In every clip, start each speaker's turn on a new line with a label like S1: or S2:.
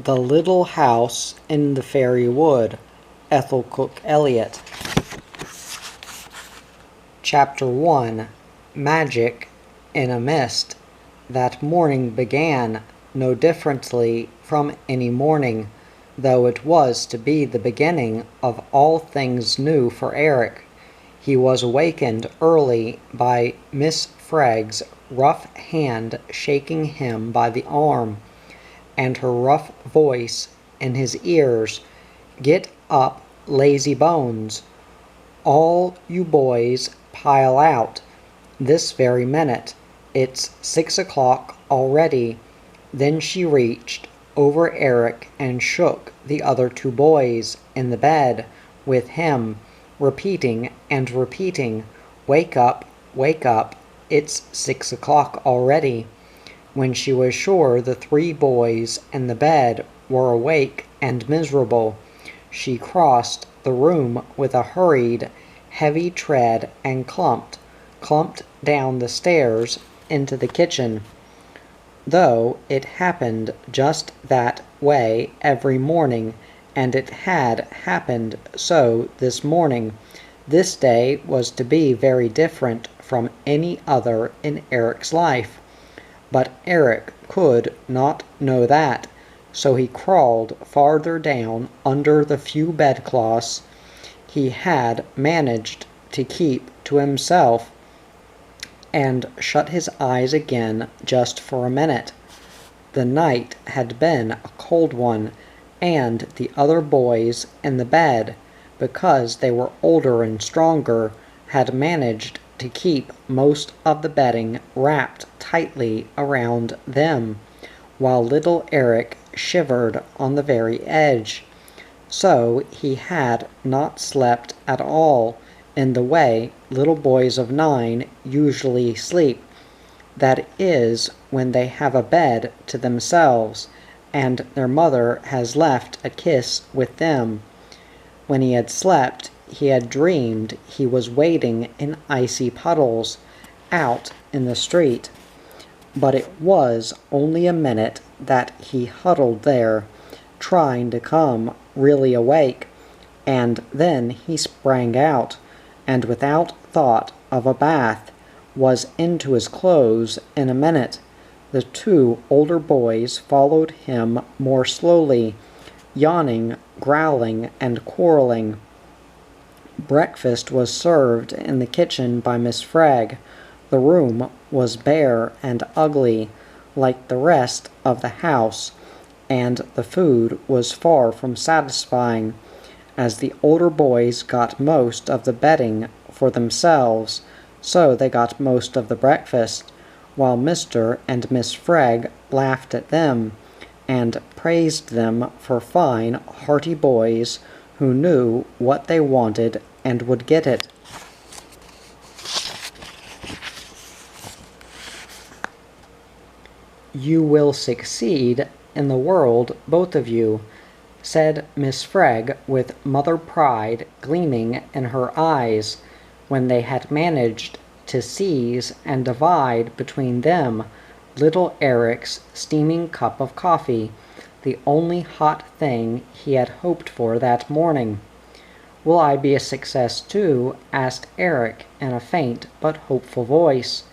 S1: The Little House in the Fairy Wood, Ethel Eliot. Chapter 1. Magic in a Mist. That morning began no differently from any morning, though it was to be the beginning of all things new for Eric. He was awakened early by Miss Fregg's rough hand shaking him by the arm, and her rough voice in his ears. "Get up, lazy bones. All you boys pile out. This very minute. It's 6 o'clock already." Then she reached over Eric and shook the other two boys in the bed with him, repeating and repeating, "Wake up, wake up. It's 6 o'clock already." When she was sure the three boys in the bed were awake and miserable, she crossed the room with a hurried, heavy tread and clumped down the stairs into the kitchen. Though it happened just that way every morning, and it had happened so this morning, this day was to be very different from any other in Eric's life. But Eric could not know that, so he crawled farther down under the few bedclothes he had managed to keep to himself, and shut his eyes again just for a minute. The night had been a cold one, and the other boys in the bed, because they were older and stronger, had managed to keep most of the bedding wrapped tightly around them, while little Eric shivered on the very edge. So he had not slept at all, in the way little boys of 9 usually sleep, that is, when they have a bed to themselves, and their mother has left a kiss with them. When he had slept, he had dreamed he was wading in icy puddles out in the street. But it was only a minute that he huddled there, trying to come really awake, and then he sprang out, and without thought of a bath, was into his clothes in a minute. The two older boys followed him more slowly, yawning, growling, and quarreling. Breakfast was served in the kitchen by Miss Fregg. The room was bare and ugly, like the rest of the house, and the food was far from satisfying. As the older boys got most of the bedding for themselves, so they got most of the breakfast, while Mr. and Miss Fregg laughed at them, and praised them for fine, hearty boys who knew what they wanted and would get it. "You will succeed in the world, both of you," said Miss Fregg with mother pride gleaming in her eyes, when they had managed to seize and divide between them little Eric's steaming cup of coffee, the only hot thing he had hoped for that morning. "Will I be a success too?" asked Eric in a faint but hopeful voice.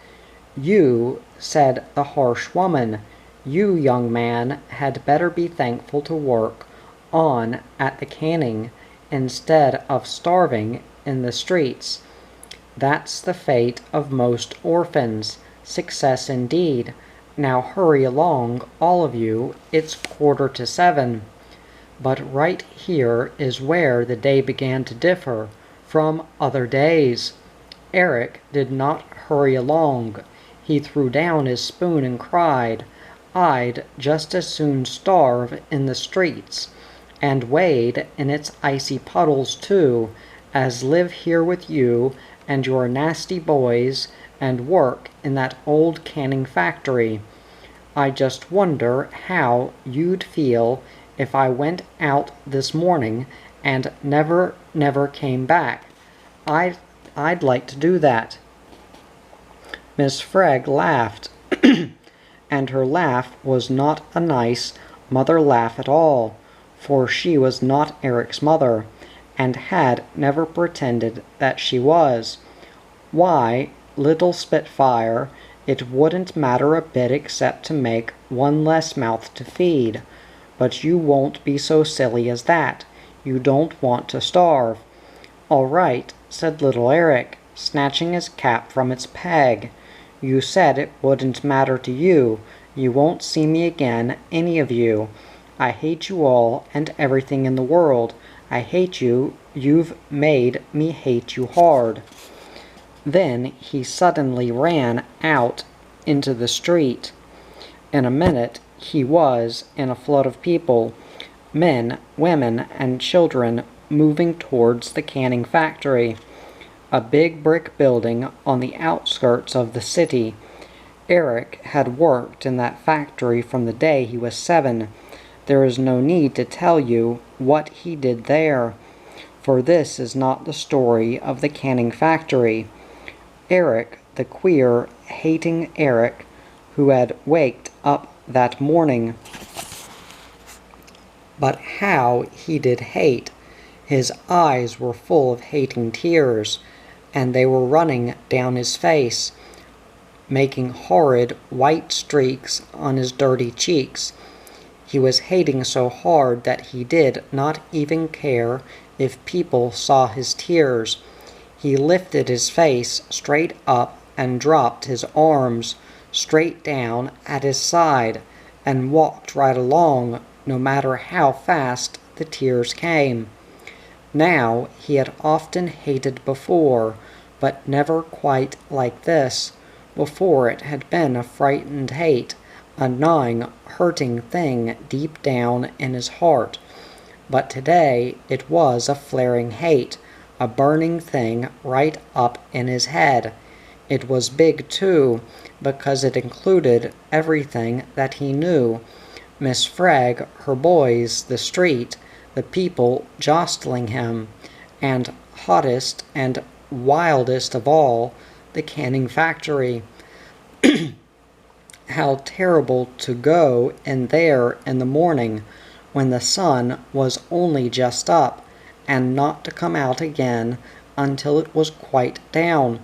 S1: "You," said the harsh woman, "you, young man, had better be thankful to work on at the canning instead of starving in the streets. That's the fate of most orphans. Success indeed. Now hurry along, all of you. It's 6:45. But right here is where the day began to differ from other days. Eric did not hurry along. He threw down his spoon and cried, "I'd just as soon starve in the streets, and wade in its icy puddles too, as live here with you and your nasty boys and work in that old canning factory. I just wonder how you'd feel if I went out this morning and never came back. I'd like to do that." Miss Fregg laughed, and her laugh was not a nice, mother laugh at all, for she was not Eric's mother, and had never pretended that she was. Why, little Spitfire, it wouldn't matter a bit except to make one less mouth to feed. But you won't be so silly as that. You don't want to starve. All right, said little Eric, snatching his cap from its peg. You said it wouldn't matter to you. You won't see me again, any of you. I hate you all and everything in the world. I hate you. You've made me hate you hard. Then he suddenly ran out into the street. In a minute he was in a flood of people, men, women, and children moving towards the canning factory, a big brick building on the outskirts of the city. Eric had worked in that factory from the day he was 7. There is no need to tell you what he did there, for this is not the story of the canning factory. Eric, the queer, hating Eric, who had waked up that morning. But how he did hate! His eyes were full of hating tears, and they were running down his face, making horrid white streaks on his dirty cheeks. He was hating so hard that he did not even care if people saw his tears. He lifted his face straight up and dropped his arms straight down at his side, and walked right along, no matter how fast the tears came. Now he had often hated before, but never quite like this. Before it had been a frightened hate, a gnawing, hurting thing deep down in his heart. But today it was a flaring hate, a burning thing right up in his head. It was big, too, because it included everything that he knew. Miss Freg, her boys, the street, the people jostling him, and hottest and wildest of all, the canning factory. How terrible to go in there in the morning, when the sun was only just up, and not to come out again until it was quite down.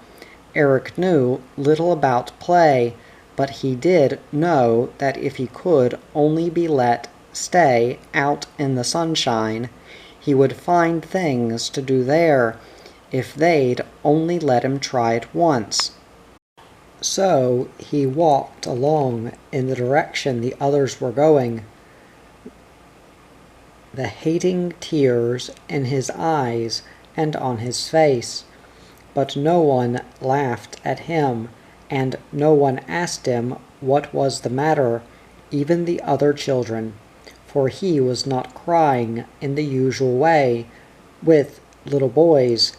S1: Eric knew little about play, but he did know that if he could only be let stay out in the sunshine, he would find things to do there, if they'd only let him try it once. So he walked along in the direction the others were going, the hating tears in his eyes and on his face. But no one laughed at him, and no one asked him what was the matter, even the other children, for he was not crying in the usual way with little boys.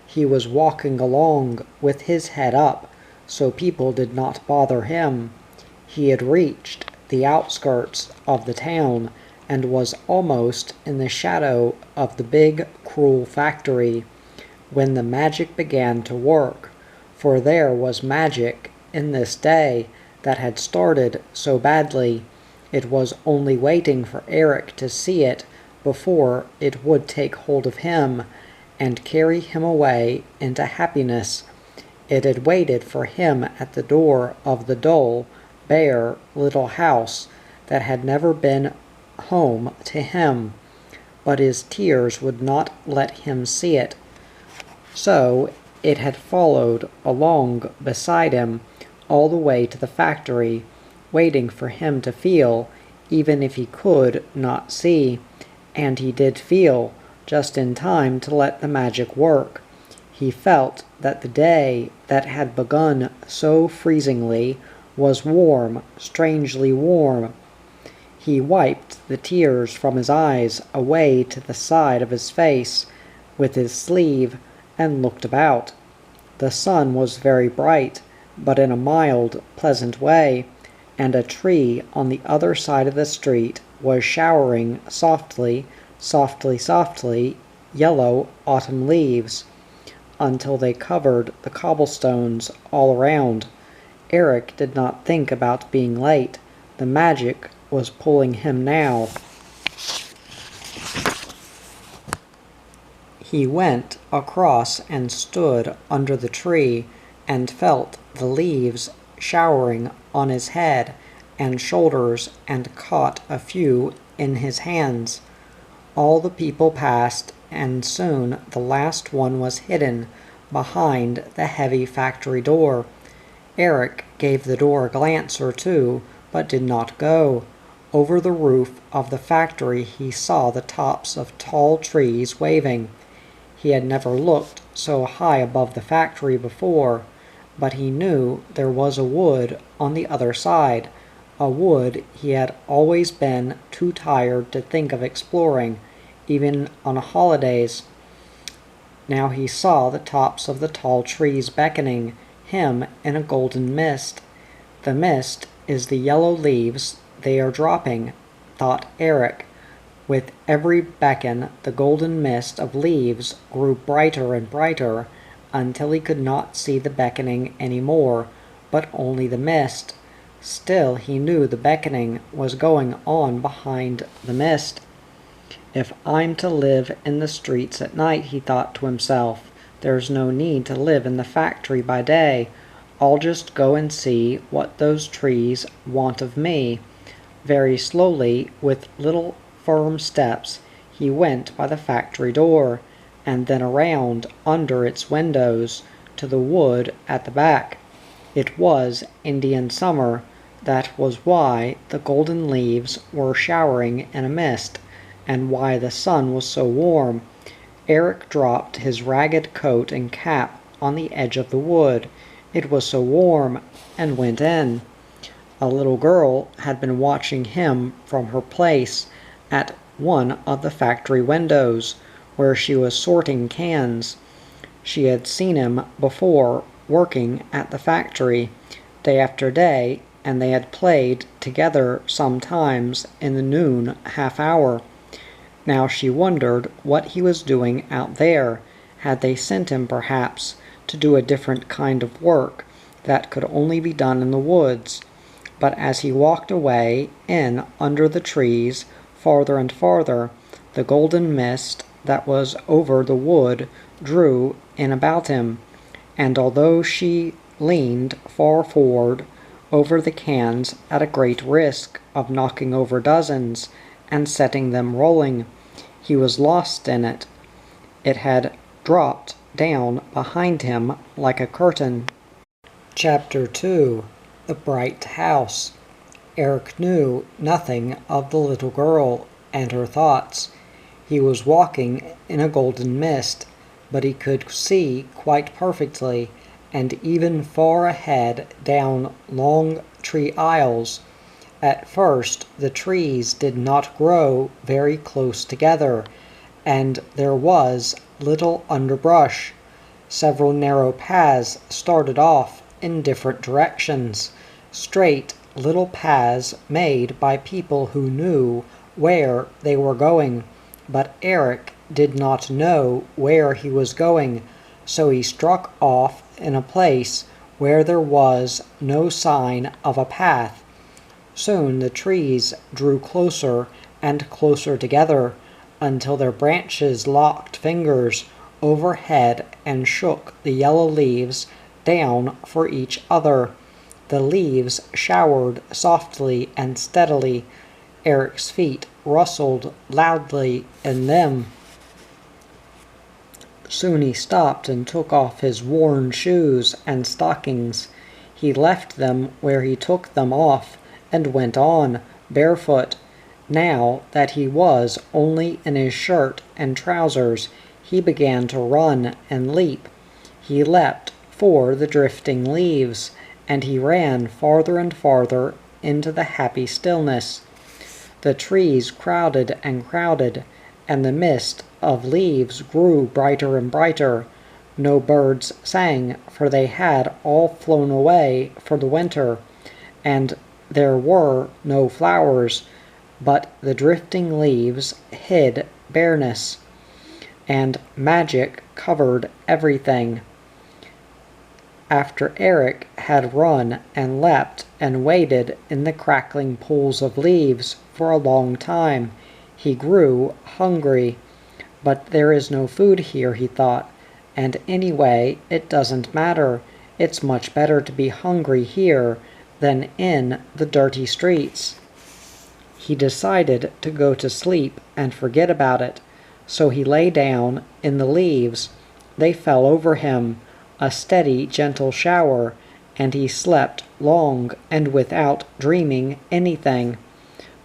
S1: He was walking along with his head up, so people did not bother him. He had reached the outskirts of the town, and was almost in the shadow of the big, cruel factory, when the magic began to work, for there was magic in this day that had started so badly. It was only waiting for Eric to see it before it would take hold of him and carry him away into happiness. It had waited for him at the door of the dull, bare little house that had never been home to him, but his tears would not let him see it. So it had followed along beside him all the way to the factory, waiting for him to feel, even if he could not see. And he did feel, just in time to let the magic work. He felt that the day that had begun so freezingly was warm, strangely warm. He wiped the tears from his eyes away to the side of his face with his sleeve, and looked about. The sun was very bright, but in a mild, pleasant way, and a tree on the other side of the street was showering softly, softly, softly, yellow autumn leaves, until they covered the cobblestones all around. Eric did not think about being late. The magic was pulling him now. He went across and stood under the tree and felt the leaves showering on his head and shoulders and caught a few in his hands. All the people passed, and soon the last one was hidden behind the heavy factory door. Eric gave the door a glance or two, but did not go. Over the roof of the factory he saw the tops of tall trees waving. He had never looked so high above the factory before, but he knew there was a wood on the other side, a wood he had always been too tired to think of exploring, even on holidays. Now he saw the tops of the tall trees beckoning him in a golden mist. The mist is the yellow leaves they are dropping, thought Eric. With every beckon the golden mist of leaves grew brighter and brighter, until he could not see the beckoning any more, but only the mist. Still he knew the beckoning was going on behind the mist. If I'm to live in the streets at night, he thought to himself, there's no need to live in the factory by day. I'll just go and see what those trees want of me. Very slowly, with little firm steps, he went by the factory door, and then around under its windows to the wood at the back. It was Indian summer. That was why the golden leaves were showering in a mist, and why the sun was so warm. Eric dropped his ragged coat and cap on the edge of the wood. It was so warm, and went in. A little girl had been watching him from her place at one of the factory windows, where she was sorting cans. She had seen him before, working at the factory, day after day, and they had played together sometimes in the noon half-hour. Now she wondered what he was doing out there. Had they sent him, perhaps, to do a different kind of work that could only be done in the woods? But as he walked away in under the trees, farther and farther, the golden mist that was over the wood drew in about him, and although she leaned far forward over the cans at a great risk of knocking over dozens and setting them rolling, he was lost in it. It had dropped down behind him like a curtain. Chapter 2. The Bright House. Eric knew nothing of the little girl and her thoughts. He was walking in a golden mist, but he could see quite perfectly, and even far ahead down long tree aisles. At first the trees did not grow very close together, and there was little underbrush. Several narrow paths started off in different directions, straight little paths made by people who knew where they were going. But Eric did not know where he was going, so he struck off in a place where there was no sign of a path. Soon the trees drew closer and closer together, until their branches locked fingers overhead and shook the yellow leaves down for each other. The leaves showered softly and steadily. Eric's feet rustled loudly in them. Soon he stopped and took off his worn shoes and stockings. He left them where he took them off and went on, barefoot. Now that he was only in his shirt and trousers, he began to run and leap. He leapt for the drifting leaves, and he ran farther and farther into the happy stillness. The trees crowded and crowded, and the mist of leaves grew brighter and brighter. No birds sang, for they had all flown away for the winter, and there were no flowers, but the drifting leaves hid bareness, and magic covered everything. After Eric had run and leapt and waded in the crackling pools of leaves for a long time, he grew hungry. But there is no food here, he thought, and anyway, it doesn't matter. It's much better to be hungry here than in the dirty streets. He decided to go to sleep and forget about it, so he lay down in the leaves. They fell over him, a steady, gentle shower, and he slept long and without dreaming anything.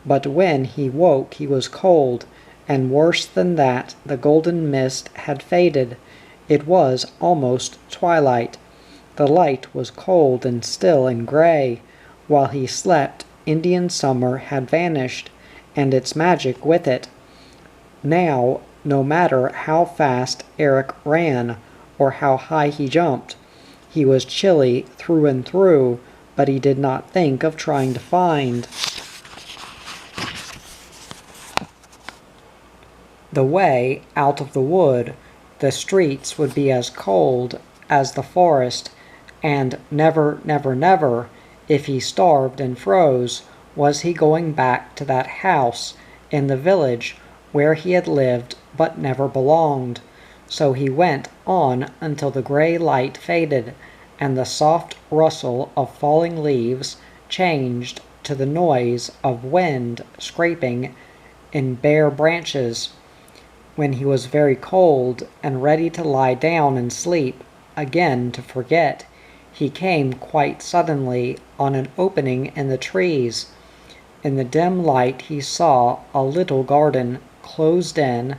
S1: But when he woke he was cold, and worse than that, the golden mist had faded. It was almost twilight. The light was cold and still and gray. While he slept, Indian summer had vanished, and its magic with it. Now, no matter how fast Eric ran, or how high he jumped, he was chilly through and through, but he did not think of trying to find the way out of the wood. The streets would be as cold as the forest, and never, never, never, if he starved and froze, was he going back to that house in the village where he had lived but never belonged. So he went on until the gray light faded, and the soft rustle of falling leaves changed to the noise of wind scraping in bare branches. When he was very cold and ready to lie down and sleep, again to forget, he came quite suddenly on an opening in the trees. In the dim light he saw a little garden closed in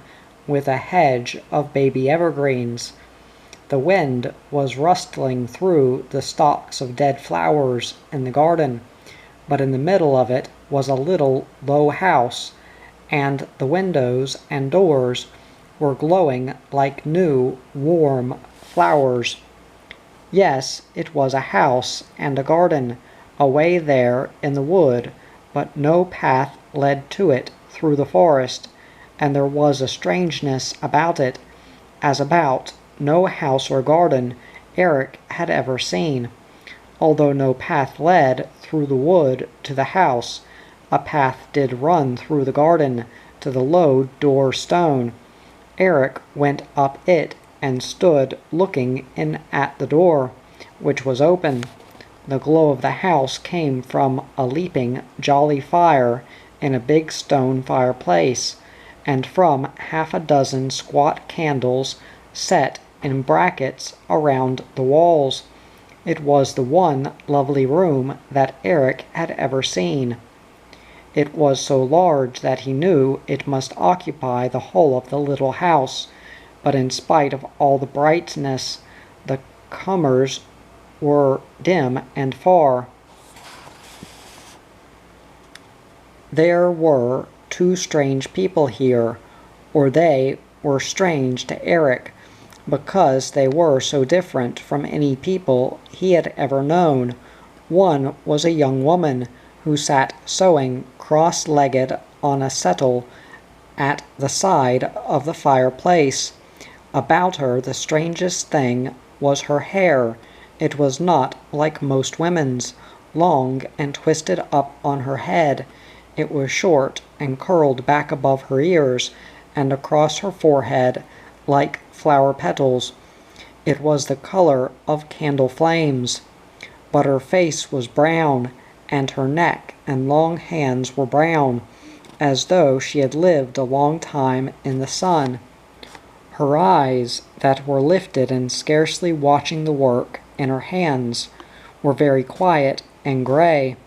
S1: with a hedge of baby evergreens. The wind was rustling through the stalks of dead flowers in the garden, but in the middle of it was a little low house, and the windows and doors were glowing like new, warm flowers. Yes, it was a house and a garden, away there in the wood, but no path led to it through the forest, and there was a strangeness about it, as about no house or garden Eric had ever seen. Although no path led through the wood to the house, a path did run through the garden to the low door stone. Eric went up it and stood looking in at the door, which was open. The glow of the house came from a leaping, jolly fire in a big stone fireplace, and from half a dozen squat candles set in brackets around the walls. It was the one lovely room that Eric had ever seen. It was so large that he knew it must occupy the whole of the little house, but in spite of all the brightness, the comers were dim and far. There were two strange people here, or they were strange to Eric, because they were so different from any people he had ever known. One was a young woman who sat sewing cross-legged on a settle at the side of the fireplace. About her the strangest thing was her hair. It was not like most women's, long and twisted up on her head. It was short and curled back above her ears and across her forehead like flower petals. It was the color of candle flames. But her face was brown, and her neck and long hands were brown, as though she had lived a long time in the sun. Her eyes, that were lifted and scarcely watching the work in her hands, were very quiet and gray.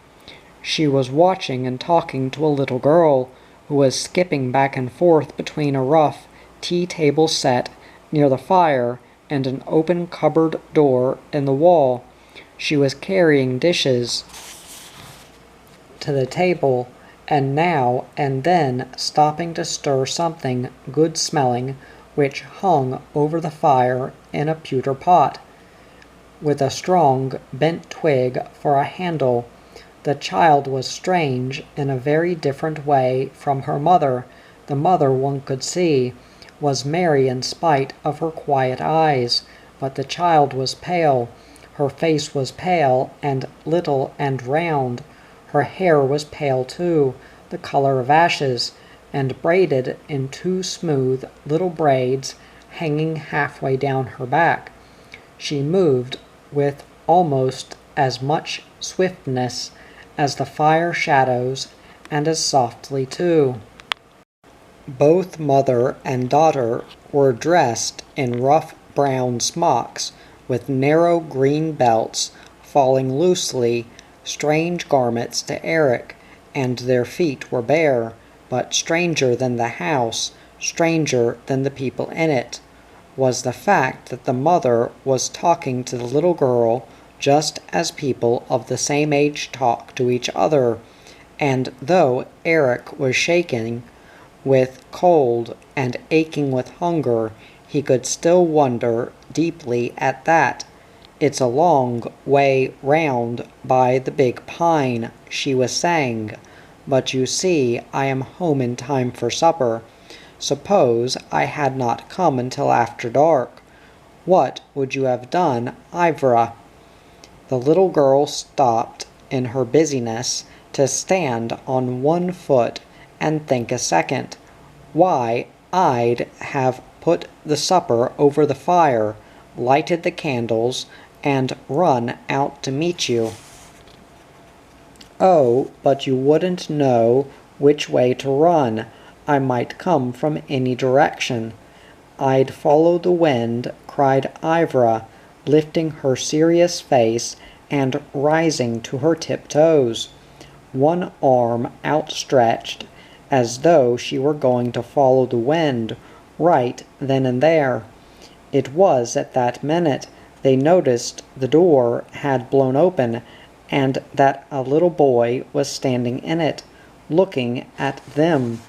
S1: She was watching and talking to a little girl who was skipping back and forth between a rough tea-table set near the fire and an open cupboard door in the wall. She was carrying dishes to the table, and now and then stopping to stir something good-smelling which hung over the fire in a pewter pot, with a strong bent twig for a handle. The child was strange in a very different way from her mother. The mother, one could see, was merry in spite of her quiet eyes, but the child was pale, Her face was pale and little and round. Her hair was pale too, the color of ashes, and braided in two smooth little braids hanging halfway down her back. She moved with almost as much swiftness as the fire shadows, and as softly too. Both mother and daughter were dressed in rough brown smocks with narrow green belts falling loosely, strange garments to Eric, and their feet were bare, but stranger than the house, stranger than the people in it, was the fact that the mother was talking to the little girl just as people of the same age talk to each other, and though Eric was shaking with cold and aching with hunger, he could still wonder deeply at that. "It's a long way round by the big pine," she was saying, "but you see I am home in time for supper. Suppose I had not come until after dark. What would you have done, Ivra?" The little girl stopped in her busyness to stand on one foot and think a second. "Why, I'd have put the supper over the fire, lighted the candles, and run out to meet you." "Oh, but you wouldn't know which way to run. I might come from any direction." "I'd follow the wind," cried Ivra, lifting her serious face and rising to her tiptoes, one arm outstretched, as though she were going to follow the wind right then and there. It was at that minute they noticed the door had blown open, and that a little boy was standing in it, looking at them.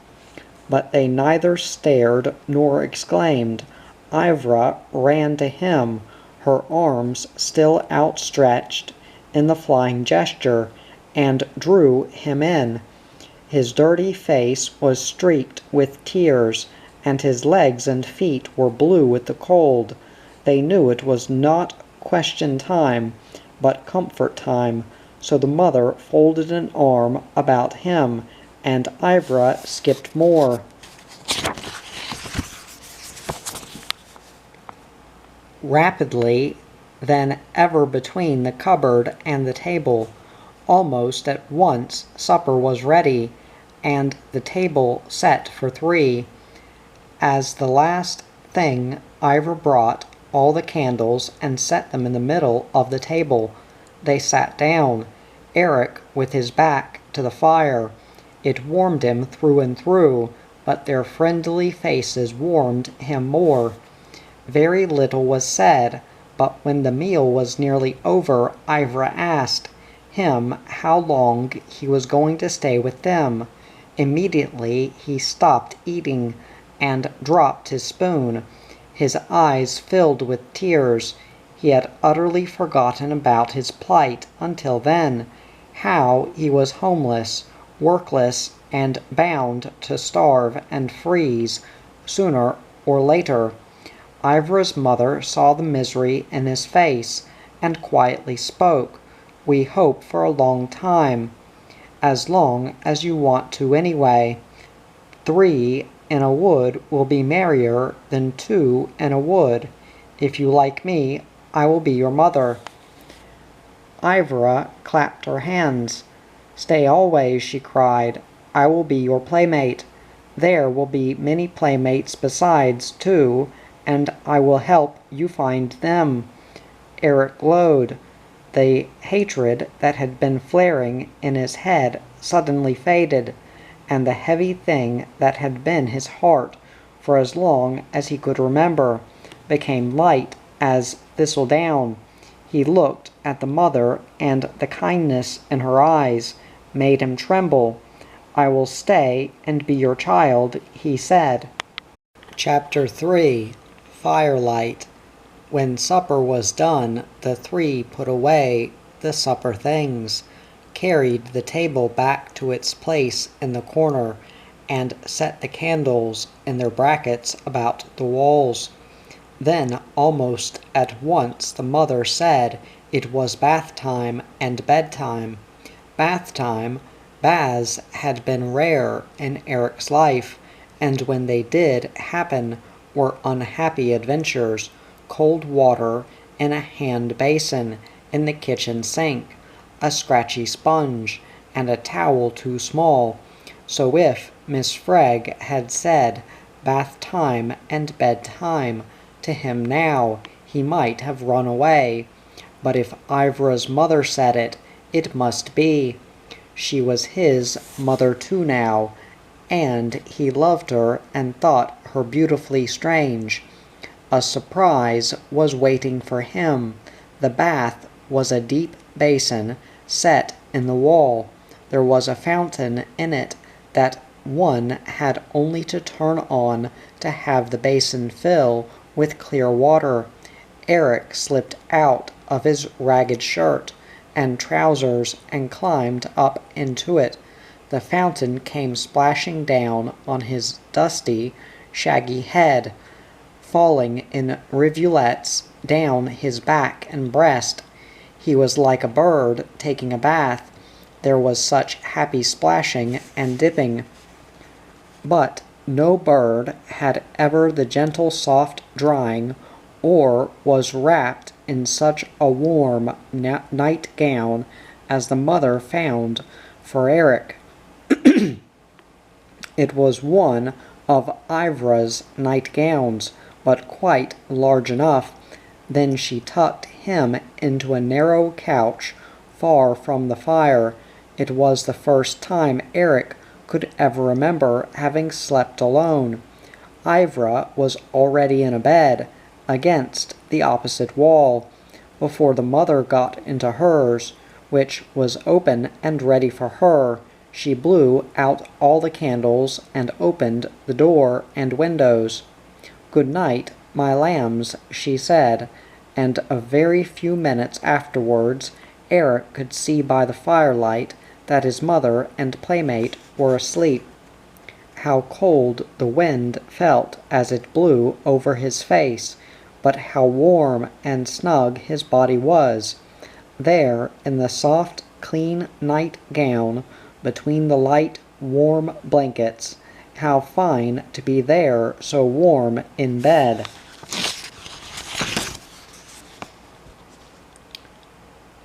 S1: But they neither stared nor exclaimed. Ivra ran to him, her arms still outstretched in the flying gesture, and drew him in. His dirty face was streaked with tears, and his legs and feet were blue with the cold. They knew it was not question time, but comfort time, so the mother folded an arm about him, and Ivra skipped more. Rapidly than ever between the cupboard and the table. Almost at once supper was ready, and the table set for three. As the last thing, Ivra brought all the candles and set them in the middle of the table. They sat down, Eric with his back to the fire. It warmed him through and through, but their friendly faces warmed him more. Very little was said, but when the meal was nearly over, Ivra asked him how long he was going to stay with them. Immediately he stopped eating and dropped his spoon. His eyes filled with tears. He had utterly forgotten about his plight until then, how he was homeless, workless, and bound to starve and freeze sooner or later. Ivra's mother saw the misery in his face and quietly spoke. "We hope for a long time. As long as you want to anyway. 3 in a wood will be merrier than 2 in a wood. If you like me, I will be your mother." Ivra clapped her hands. "Stay always," she cried. "I will be your playmate. There will be many playmates besides, too, and I will help you find them." Eric glowed. The hatred that had been flaring in his head suddenly faded, and the heavy thing that had been his heart for as long as he could remember became light as thistledown. He looked at the mother, and the kindness in her eyes made him tremble. "I will stay and be your child," he said. Chapter 3. Firelight. When supper was done, the three put away the supper things, carried the table back to its place in the corner, and set the candles in their brackets about the walls. Then almost at once the mother said it was bath time and bedtime. Bath time, baths had been rare in Eric's life, and when they did happen were unhappy adventures, cold water in a hand basin in the kitchen sink, a scratchy sponge, and a towel too small. So if Miss Fregg had said bath time and bedtime to him now, he might have run away. But if Ivra's mother said it, it must be. She was his mother too now, and he loved her and thought her beautifully strange. A surprise was waiting for him. The bath was a deep basin set in the wall. There was a fountain in it that one had only to turn on to have the basin fill with clear water. Eric slipped out of his ragged shirt and trousers and climbed up into it. The fountain came splashing down on his dusty, shaggy head, falling in rivulets down his back and breast. He was like a bird taking a bath. There was such happy splashing and dipping. But no bird had ever the gentle soft drying, or was wrapped in such a warm night-gown as the mother found for Eric. It was one of Ivra's night-gowns, but quite large enough. Then she tucked him into a narrow couch far from the fire. It was the first time Eric could ever remember having slept alone. Ivra was already in a bed against the opposite wall before the mother got into hers, which was open and ready for her. She blew out all the candles and opened the door and windows. "Good night, my lambs," she said, and a very few minutes afterwards Eric could see by the firelight that his mother and playmate were asleep. How cold the wind felt as it blew over his face, but how warm and snug his body was. There, in the soft, clean night-gown, between the light, warm blankets, how fine to be there so warm in bed.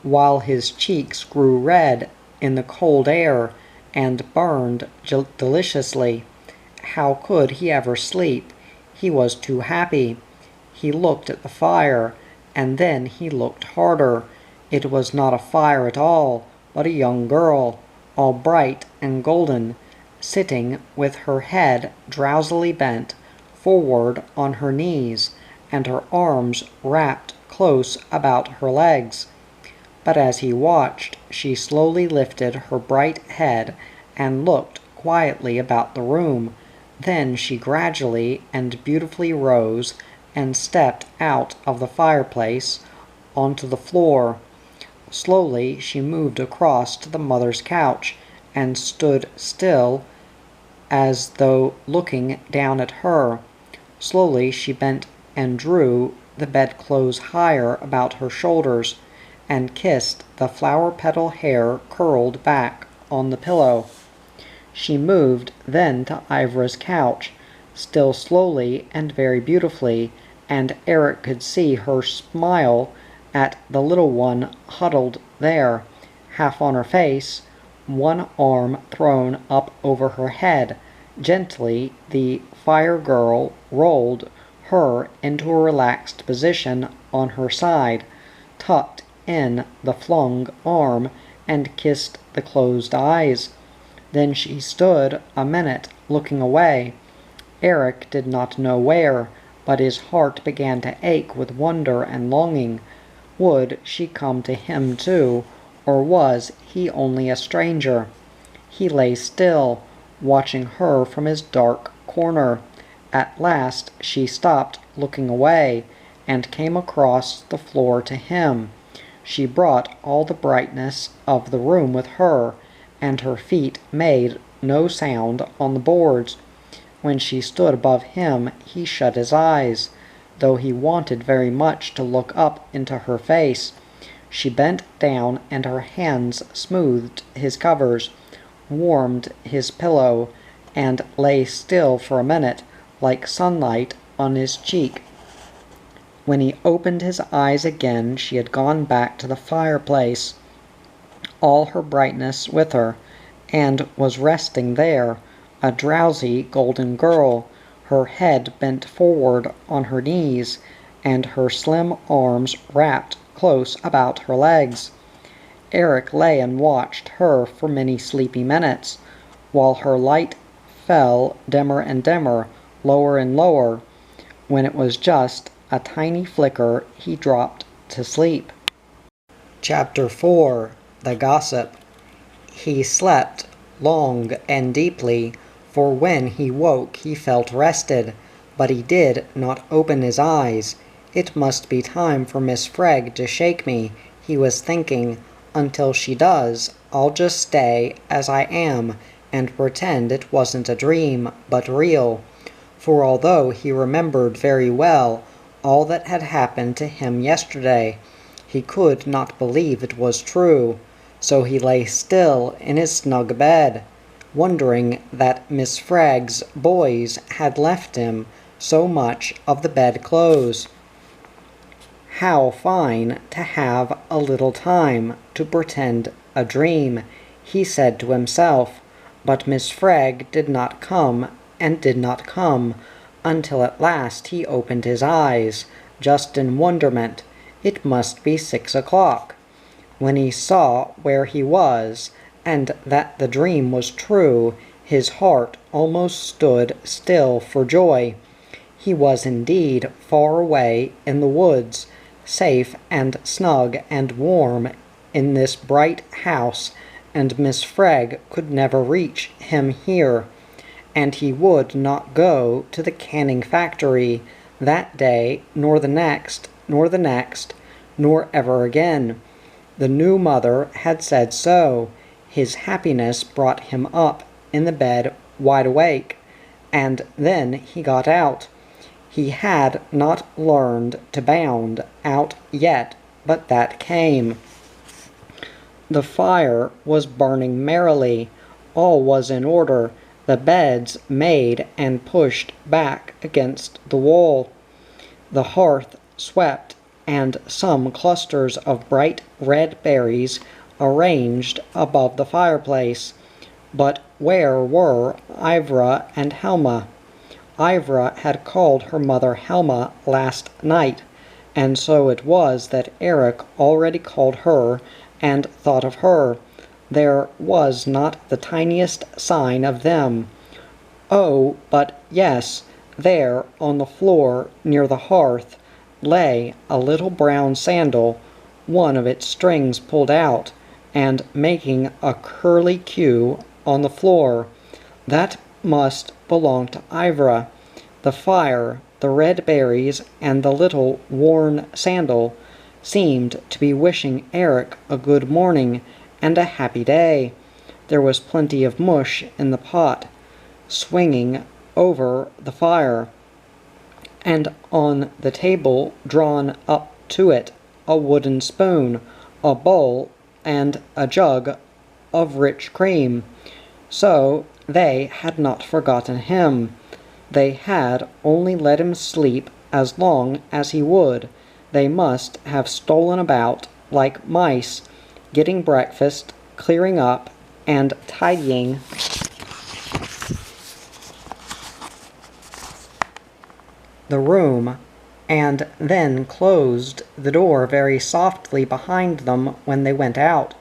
S1: While his cheeks grew red in the cold air and burned deliciously. How could he ever sleep? He was too happy. He looked at the fire, and then he looked harder. It was not a fire at all, but a young girl, all bright and golden, sitting with her head drowsily bent forward on her knees, and her arms wrapped close about her legs. But as he watched, she slowly lifted her bright head and looked quietly about the room. Then she gradually and beautifully rose and stepped out of the fireplace onto the floor. Slowly she moved across to the mother's couch and stood still as though looking down at her. Slowly she bent and drew the bedclothes higher about her shoulders and kissed the flower-petal hair curled back on the pillow. She moved then to Ivra's couch, still slowly and very beautifully, and Eric could see her smile at the little one huddled there, half on her face, one arm thrown up over her head. Gently the fire girl rolled her into a relaxed position on her side, tucked in the flung arm, and kissed the closed eyes. Then she stood a minute looking away. Eric did not know where, but his heart began to ache with wonder and longing. Would she come to him too, or was he only a stranger? He lay still, watching her from his dark corner. At last she stopped looking away, and came across the floor to him. She brought all the brightness of the room with her, and her feet made no sound on the boards. When she stood above him, he shut his eyes. though he wanted very much to look up into her face. She bent down, and her hands smoothed his covers, warmed his pillow, and lay still for a minute, like sunlight on his cheek. When he opened his eyes again, she had gone back to the fireplace, all her brightness with her, and was resting there, a drowsy golden girl, her head bent forward on her knees, and her slim arms wrapped close about her legs. Eric lay and watched her for many sleepy minutes, while her light fell dimmer and dimmer, lower and lower. When it was just a tiny flicker, he dropped to sleep. Chapter 4. The Gossip. He slept long and deeply, for when he woke he felt rested, but he did not open his eyes. It must be time for Miss Freg to shake me, he was thinking. Until she does, I'll just stay as I am, and pretend it wasn't a dream, but real. For although he remembered very well all that had happened to him yesterday, he could not believe it was true. So he lay still in his snug bed, wondering that Miss Freg's boys had left him so much of the bedclothes. How fine to have a little time to pretend a dream, he said to himself, but Miss Freg did not come, and did not come, until at last he opened his eyes, just in wonderment. It must be 6 o'clock. When he saw where he was, and that the dream was true, his heart almost stood still for joy. He was indeed far away in the woods, safe and snug and warm in this bright house, and Miss Freg could never reach him here. And he would not go to the canning factory that day, nor the next, nor ever again. The new mother had said so. His happiness brought him up in the bed wide awake, and then he got out. He had not learned to bound out yet, but that came. The fire was burning merrily. All was in order, the beds made and pushed back against the wall, the hearth swept, and some clusters of bright red berries arranged above the fireplace. But where were Ivra and Helma? Ivra had called her mother Helma last night, and so it was that Eric already called her and thought of her. There was not the tiniest sign of them. Oh, but yes, there on the floor near the hearth lay a little brown sandal, one of its strings pulled out, and making a curly cue on the floor. That must belong to Ivra. The fire, the red berries, and the little worn sandal seemed to be wishing Eric a good morning and a happy day. There was plenty of mush in the pot, swinging over the fire, and on the table drawn up to it, a wooden spoon, a bowl, and a jug of rich cream. So they had not forgotten him. They had only let him sleep as long as he would. They must have stolen about like mice, getting breakfast, clearing up, and tidying the room, and then closed the door very softly behind them when they went out.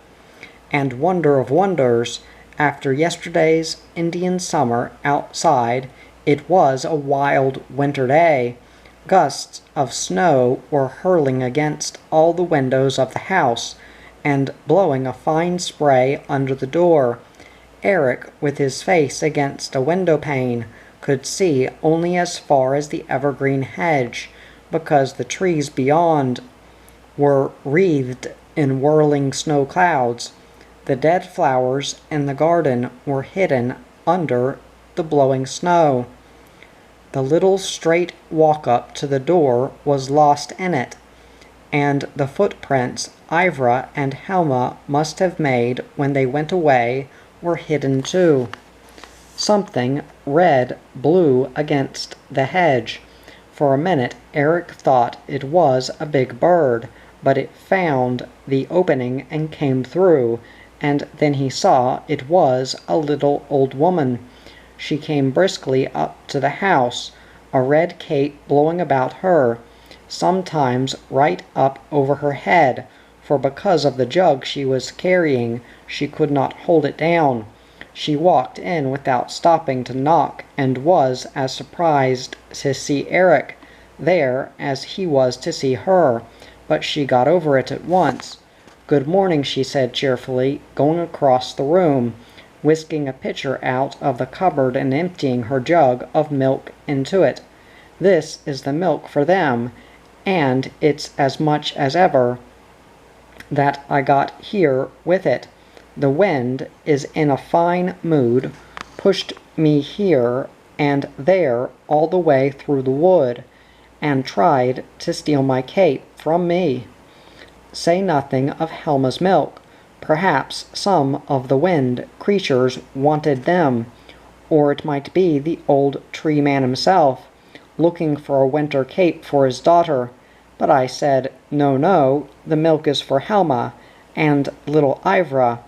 S1: And wonder of wonders, after yesterday's Indian summer outside, it was a wild winter day. Gusts of snow were hurling against all the windows of the house, and blowing a fine spray under the door. Eric, with his face against a window pane, could see only as far as the evergreen hedge, because the trees beyond were wreathed in whirling snow clouds. The dead flowers in the garden were hidden under the blowing snow. The little straight walk-up to the door was lost in it, and the footprints Ivra and Helma must have made when they went away were hidden too. Something red blew against the hedge. For a minute Eric thought it was a big bird, but it found the opening and came through, and then he saw it was a little old woman. She came briskly up to the house, a red cape blowing about her, sometimes right up over her head, for because of the jug she was carrying she could not hold it down. She walked in without stopping to knock, and was as surprised to see Eric there as he was to see her, but she got over it at once. "Good morning," she said cheerfully, going across the room, whisking a pitcher out of the cupboard and emptying her jug of milk into it. "This is the milk for them, and it's as much as ever that I got here with it. The wind is in a fine mood, pushed me here and there all the way through the wood, and tried to steal my cape from me. Say nothing of Helma's milk. Perhaps some of the wind creatures wanted them, or it might be the old tree man himself, looking for a winter cape for his daughter. But I said, no, no, the milk is for Helma and little Ivra.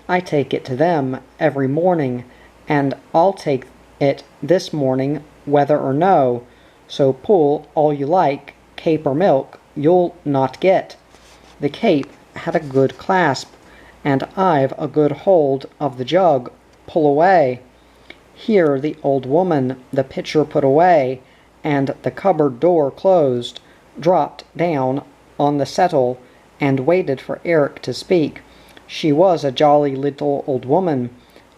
S1: I take it to them every morning, and I'll take it this morning whether or no. So pull all you like, cape or milk, you'll not get." The cape had a good clasp, and I've a good hold of the jug. Pull away. Here the old woman, the pitcher put away, and the cupboard door closed, dropped down on the settle, and waited for Eric to speak. She was a jolly little old woman.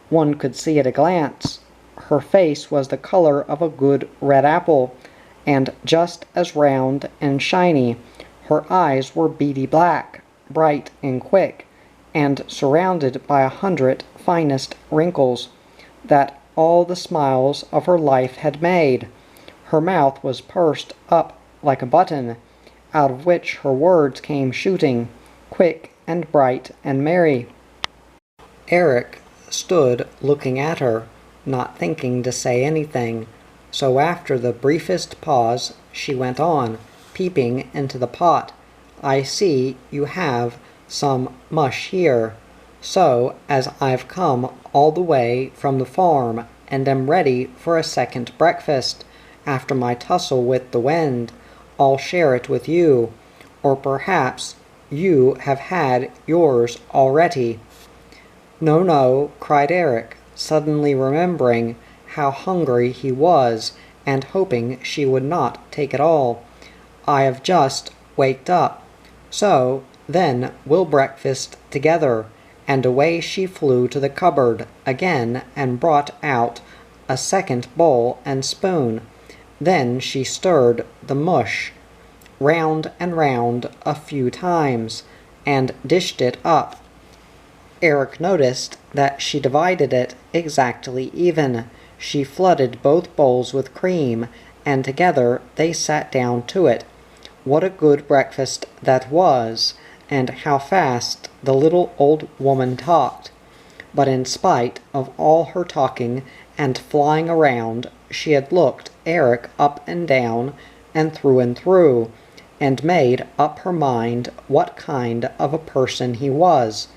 S1: One could see at a glance. Her face was the color of a good red apple, and just as round and shiny. Her eyes were beady black, bright and quick, and surrounded by 100 finest wrinkles that all the smiles of her life had made. Her mouth was pursed up like a button, out of which her words came shooting, quick and bright and merry. Eric stood looking at her, not thinking to say anything, so after the briefest pause she went on, peeping into the pot. "I see you have some mush here, so as I've come all the way from the farm and am ready for a second breakfast, after my tussle with the wind, I'll share it with you, or perhaps you have had yours already." "No, no," cried Eric, suddenly remembering how hungry he was and hoping she would not take it all. "I have just waked up, so then we'll breakfast together." And away she flew to the cupboard again and brought out a second bowl and spoon. Then she stirred the mush round and round a few times, and dished it up. Eric noticed that she divided it exactly even. She flooded both bowls with cream, and together they sat down to it. What a good breakfast that was, and how fast the little old woman talked. But in spite of all her talking and flying around, she had looked Eric up and down and through, and made up her mind what kind of a person he was.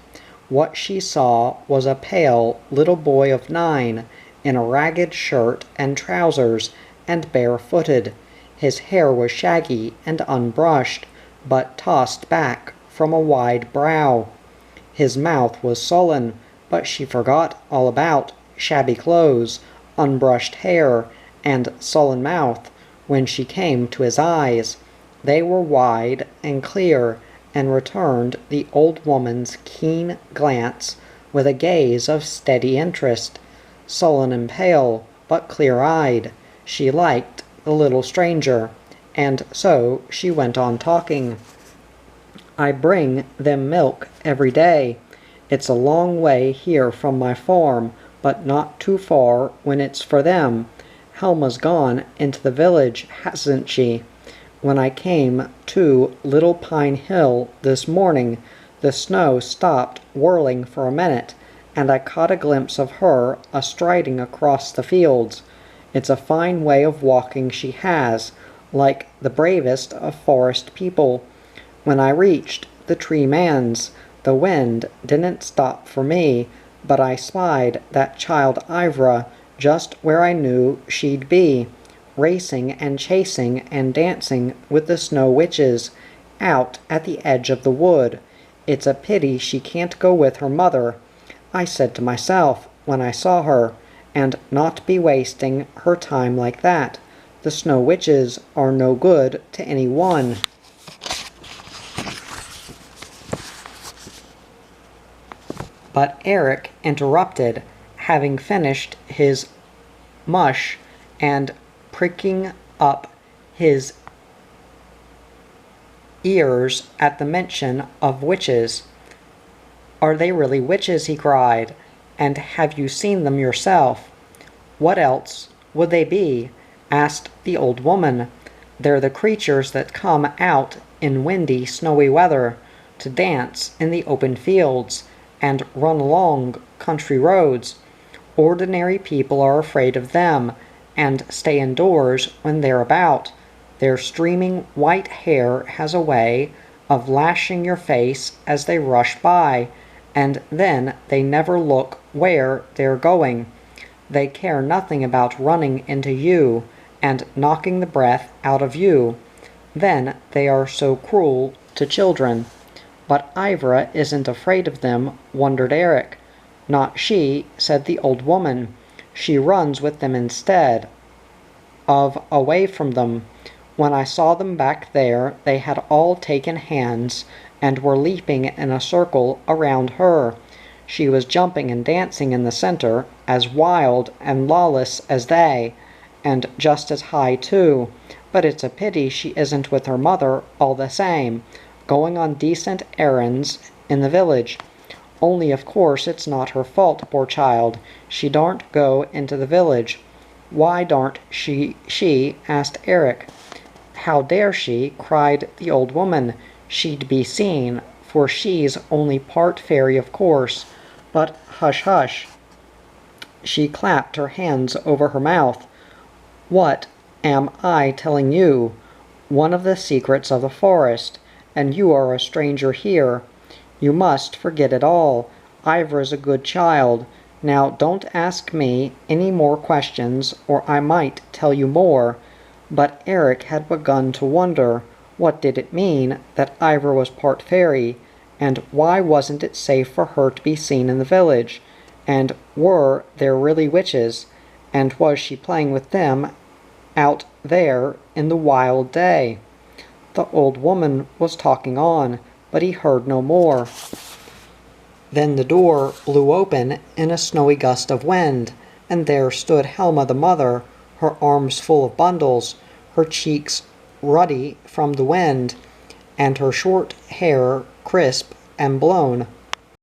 S1: What she saw was a pale little boy of 9, in a ragged shirt and trousers, and barefooted. His hair was shaggy and unbrushed, but tossed back from a wide brow. His mouth was sullen, but she forgot all about shabby clothes, unbrushed hair, and sullen mouth when she came to his eyes. They were wide and clear, and returned the old woman's keen glance with a gaze of steady interest. Sullen and pale, but clear-eyed, she liked the little stranger, and so she went on talking. "I bring them milk every day. It's a long way here from my farm, but not too far when it's for them. Helma's gone into the village, hasn't she? When I came to Little Pine Hill this morning, the snow stopped whirling for a minute, and I caught a glimpse of her a-striding across the fields. It's a fine way of walking she has, like the bravest of forest people. When I reached the Tree Man's, the wind didn't stop for me, but I spied that child Ivra just where I knew she'd be, racing and chasing and dancing with the snow witches, out at the edge of the wood. It's a pity she can't go with her mother, I said to myself when I saw her, and not be wasting her time like that. The snow witches are no good to any one. But Eric interrupted, having finished his mush and pricking up his ears at the mention of witches. "Are they really witches?" he cried. "And have you seen them yourself?" "What else would they be?" asked the old woman. "They're the creatures that come out in windy, snowy weather to dance in the open fields and run along country roads. Ordinary people are afraid of them and stay indoors when they're about. Their streaming white hair has a way of lashing your face as they rush by, and then they never look where they're going. They care nothing about running into you and knocking the breath out of you. Then they are so cruel to children." "But Ivra isn't afraid of them," wondered Eric. "Not she," said the old woman. "She runs with them instead of away from them. When I saw them back there, they had all taken hands and were leaping in a circle around her. She was jumping and dancing in the center, as wild and lawless as they, and just as high too. But it's a pity she isn't with her mother all the same, going on decent errands in the village. Only of course it's not her fault, poor child. She daren't go into the village." "Why daren't she?" asked Eric. "How dare she?" cried the old woman. "She'd be seen, for she's only part fairy, of course. But hush, hush." She clapped her hands over her mouth. "What am I telling you? One of the secrets of the forest, and you are a stranger here. You must forget it all. Ivra's a good child. Now don't ask me any more questions, or I might tell you more." But Eric had begun to wonder, what did it mean that Ivra was part fairy, and why wasn't it safe for her to be seen in the village? And were there really witches? And was she playing with them out there in the wild day? The old woman was talking on, but he heard no more. Then the door blew open in a snowy gust of wind, and there stood Helma the mother, her arms full of bundles, her cheeks ruddy from the wind, and her short hair crisp and blown.